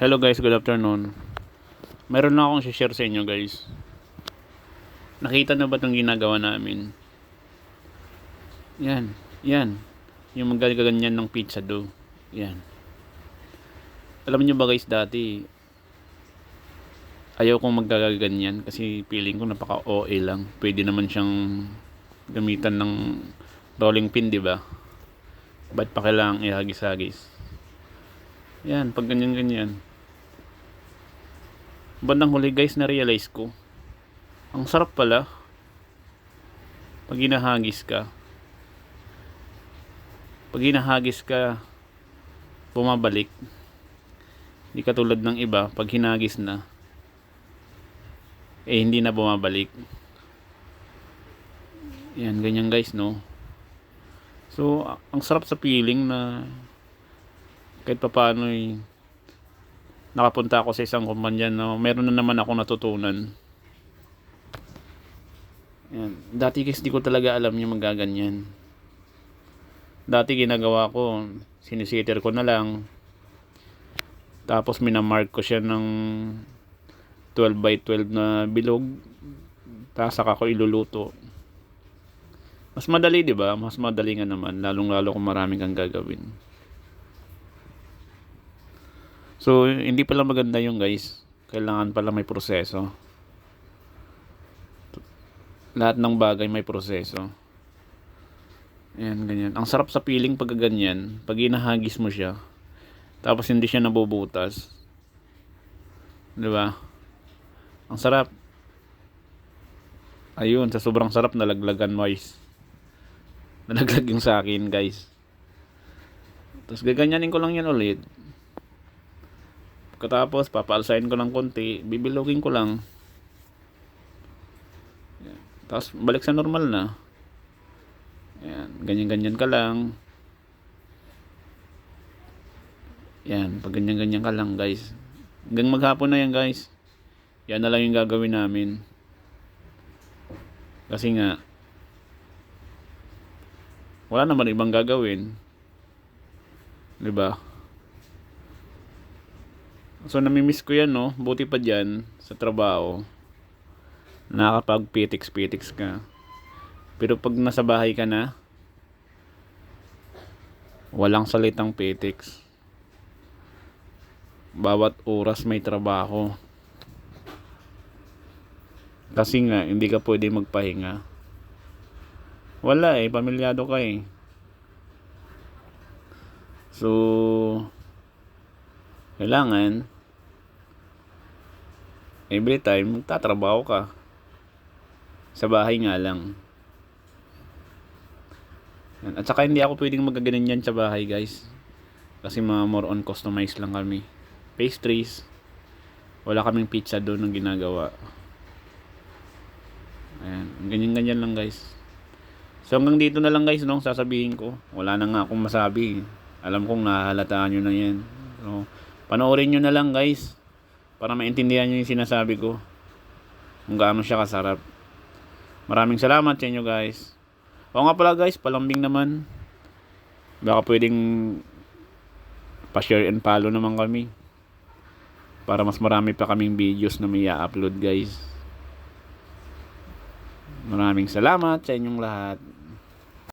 Hello guys, good afternoon. Meron na akong share sa inyo guys. Nakita na ba itong ginagawa namin? Yan, yan. Yung magaganyan ng pizza dough. Yan. Alam niyo ba guys, dati ayaw kong maggaganyan kasi feeling ko napaka OA lang. Pwede naman siyang gamitan ng rolling pin, di ba? Ba't pa kailangang ihagis-hagis? Yan, pag ganyan-ganyan. Bandang huli guys, na-realize ko. Ang sarap pala. Pag hinahagis ka. Pag hinahagis ka, bumabalik. Hindi katulad ng iba, pag hinagis na, hindi na bumabalik. Yan, ganyan guys, no? So, ang sarap sa feeling na kahit pa paano nakapunta ako sa isang kumpanya na meron na naman ako natutunan. Yan. Dati guys, di ko talaga alam yung magaganyan. Dati ginagawa ko, sinisiter ko na lang. Tapos minamark ko siya ng 12 by 12 na bilog. Tapos saka ko iluluto. Mas madali, di ba? Mas madali nga naman, lalong-lalo kung maraming kang gagawin. So, hindi pala maganda yung guys. Kailangan pala may proseso. Lahat ng bagay may proseso. Ayan, ganyan. Ang sarap sa feeling pag ganyan. Pag inahagis mo siya. Tapos hindi siya nabubutas. Diba? Ang sarap. Ayun, sa sobrang sarap nalaglagan guys. Nalaglag yung sa akin guys. Tapos gaganyanin ko lang yan ulit. Pagkatapos papaalsahin ko ng konti, bibilogin ko lang. Yan. Tapos balik sa normal na. Yan, ganyan-ganyan ka lang. Yan, pag ganyan-ganyan ka lang guys. Hanggang maghapon na yan guys. Yan na lang yung gagawin namin. Kasi nga wala naman ibang gagawin. 'Di ba? So namimiss ko yan, no? Buti pa dyan sa trabaho, nakakapag-pitix ka. Pero pag nasa bahay ka na, walang salitang pitix. Bawat oras may trabaho. Kasi nga, hindi ka pwede magpahinga. Wala pamilyado ka eh. So, kailangan every time magtatrabaho ka. Sa bahay nga lang. At saka hindi ako pwedeng magaganin yan sa bahay guys. Kasi more on customized lang kami. Pastries. Wala kaming pizza doon ng ginagawa. Ayan. Ganyan-ganyan lang guys. So hanggang dito na lang guys, no? Sasabihin ko. Wala na nga akong masabi. Alam kong nahahalataan nyo na yan. So, panoorin nyo na lang guys. Para maintindihan nyo yung sinasabi ko. Kung gaano siya kasarap. Maraming salamat sa inyo guys. O nga pala guys, palambing naman. Baka pwedeng pa-share and follow naman kami. Para mas marami pa kaming videos na may i-upload guys. Maraming salamat sa inyong lahat.